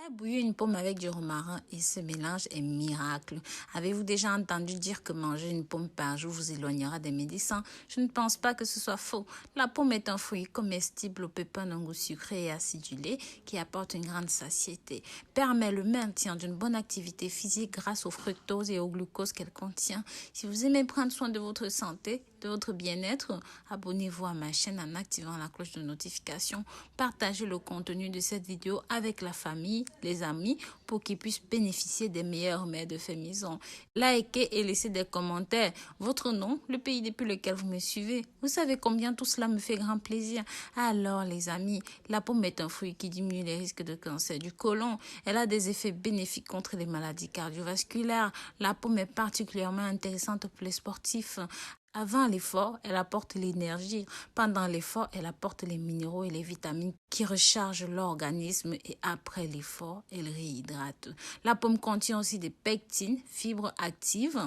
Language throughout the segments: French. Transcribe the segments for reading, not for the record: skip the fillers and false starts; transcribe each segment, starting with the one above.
Faire bouillir une pomme avec du romarin et ce mélange est miracle. Avez-vous déjà entendu dire que manger une pomme par jour vous éloignera des médecins? Je ne pense pas que ce soit faux. La pomme est un fruit comestible au pépins d'un goût sucré et acidulé qui apporte une grande satiété, permet le maintien d'une bonne activité physique grâce au fructose et au glucose qu'elle contient. Si vous aimez prendre soin de votre santé, de votre bien-être, abonnez-vous à ma chaîne en activant la cloche de notification. Partagez le contenu de cette vidéo avec la famille, les amis, pour qu'ils puissent bénéficier des meilleurs remèdes de fait maison. Likez et laissez des commentaires. Votre nom, le pays depuis lequel vous me suivez. Vous savez combien tout cela me fait grand plaisir. Alors les amis, la pomme est un fruit qui diminue les risques de cancer du côlon. Elle a des effets bénéfiques contre les maladies cardiovasculaires. La pomme est particulièrement intéressante pour les sportifs. Avant l'effort, elle apporte l'énergie. Pendant l'effort, elle apporte les minéraux et les vitamines qui rechargent l'organisme et après l'effort, elle réhydrate. La pomme contient aussi des pectines, fibres actives,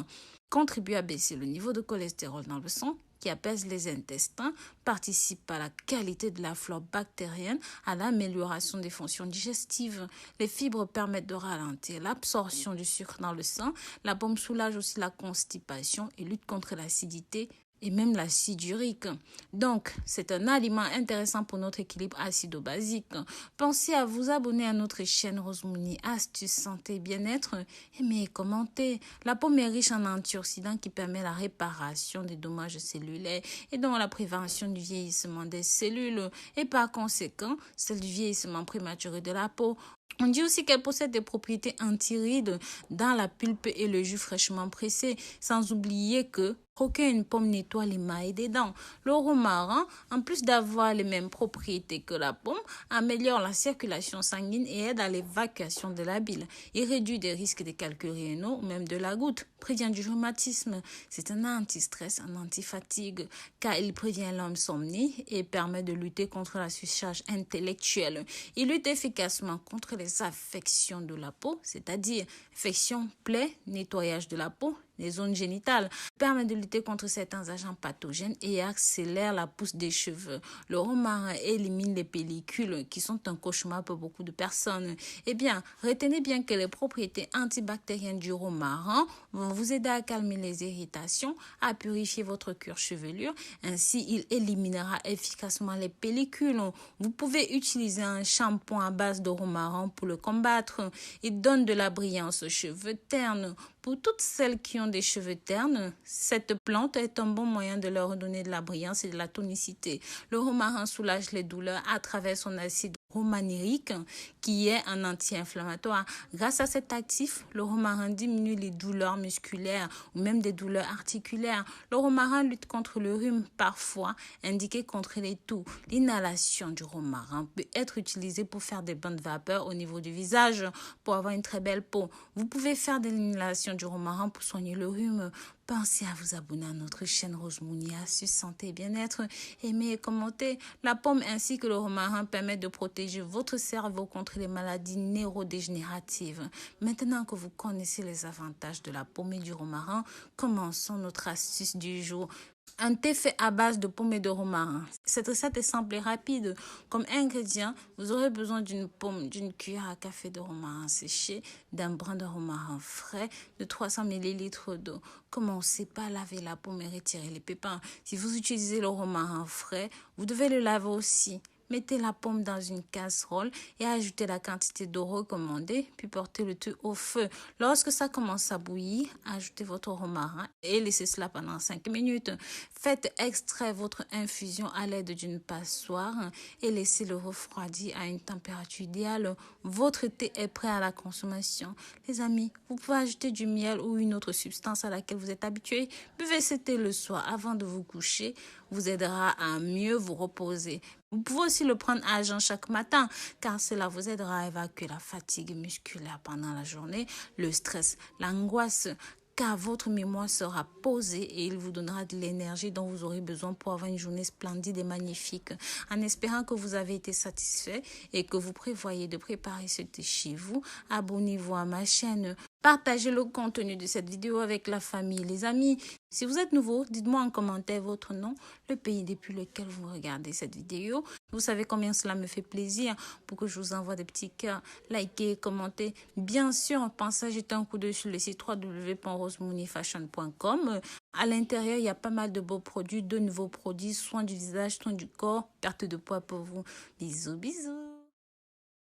contribuent à baisser le niveau de cholestérol dans le sang, qui apaise les intestins, participe à la qualité de la flore bactérienne, à l'amélioration des fonctions digestives. Les fibres permettent de ralentir l'absorption du sucre dans le sang. La pomme soulage aussi la constipation et lutte contre l'acidité et même l'acide urique. Donc, c'est un aliment intéressant pour notre équilibre acido-basique. Pensez à vous abonner à notre chaîne Rosemouni Astuces Santé et Bien-être. Aimez et commentez. La pomme est riche en antioxydants qui permet la réparation des dommages cellulaires et donc la prévention du vieillissement des cellules et par conséquent, celle du vieillissement prématuré de la peau. On dit aussi qu'elle possède des propriétés anti-rides dans la pulpe et le jus fraîchement pressé, sans oublier que croquer une pomme nettoie l'émail des dents. Le romarin, en plus d'avoir les mêmes propriétés que la pomme, améliore la circulation sanguine et aide à l'évacuation de la bile. Il réduit des risques de calculs rénaux ou même de la goutte, prévient du rhumatisme. C'est un anti-stress, un anti-fatigue, car il prévient l'insomnie et permet de lutter contre la surcharge intellectuelle. Il lutte efficacement contre les affections de la peau, c'est-à-dire infections, plaies, nettoyage de la peau, les zones génitales, permet de lutter contre certains agents pathogènes et accélère la pousse des cheveux. Le romarin élimine les pellicules qui sont un cauchemar pour beaucoup de personnes. Eh bien, retenez bien que les propriétés antibactériennes du romarin vont vous aider à calmer les irritations, à purifier votre cuir chevelu. Ainsi, il éliminera efficacement les pellicules. Vous pouvez utiliser un shampoing à base de romarin pour le combattre. Il donne de la brillance aux cheveux ternes. Pour toutes celles qui ont des cheveux ternes, cette plante est un bon moyen de leur redonner de la brillance et de la tonicité. Le romarin soulage les douleurs à travers son acide romanérique qui est un anti-inflammatoire. Grâce à cet actif, le romarin diminue les douleurs musculaires ou même des douleurs articulaires. Le romarin lutte contre le rhume, parfois indiqué contre les toux. L'inhalation du romarin peut être utilisée pour faire des bains de vapeur au niveau du visage pour avoir une très belle peau. Vous pouvez faire de l'inhalation du romarin pour soigner le rhume. Pensez à vous abonner à notre chaîne Rosemouni Astuces Santé et Bien-être. Aimez et commentez. La pomme ainsi que le romarin permettent de protéger votre cerveau contre les maladies neurodégénératives. Maintenant que vous connaissez les avantages de la pomme et du romarin, commençons notre astuce du jour. Un thé fait à base de pomme et de romarin. Cette recette est simple et rapide. Comme ingrédient, vous aurez besoin d'une pomme, d'une cuillère à café de romarin séché, d'un brin de romarin frais, de 300 ml d'eau. Commencez par laver la pomme et retirer les pépins. Si vous utilisez le romarin frais, vous devez le laver aussi. Mettez la pomme dans une casserole et ajoutez la quantité d'eau recommandée, puis portez le tout au feu. Lorsque ça commence à bouillir, ajoutez votre romarin et laissez cela pendant 5 minutes. Faites extraire votre infusion à l'aide d'une passoire et laissez-le refroidir à une température idéale. Votre thé est prêt à la consommation. Les amis, vous pouvez ajouter du miel ou une autre substance à laquelle vous êtes habitué. Buvez ce thé le soir avant de vous coucher. Vous aidera à mieux vous reposer. Vous pouvez aussi le prendre à jeun chaque matin car cela vous aidera à évacuer la fatigue musculaire pendant la journée, le stress, l'angoisse, car votre mémoire sera posée et il vous donnera de l'énergie dont vous aurez besoin pour avoir une journée splendide et magnifique. En espérant que vous avez été satisfait et que vous prévoyez de préparer ce thé chez vous, abonnez-vous à ma chaîne. Partagez le contenu de cette vidéo avec la famille, les amis. Si vous êtes nouveau, dites-moi en commentaire votre nom, le pays depuis lequel vous regardez cette vidéo. Vous savez combien cela me fait plaisir pour que je vous envoie des petits cœurs. Likez, commentez. Bien sûr, pensez à jeter un coup d'œil sur le site www.rosemoneyfashion.com. À l'intérieur, il y a pas mal de beaux produits, de nouveaux produits, soins du visage, soins du corps, perte de poids pour vous. Bisous, bisous.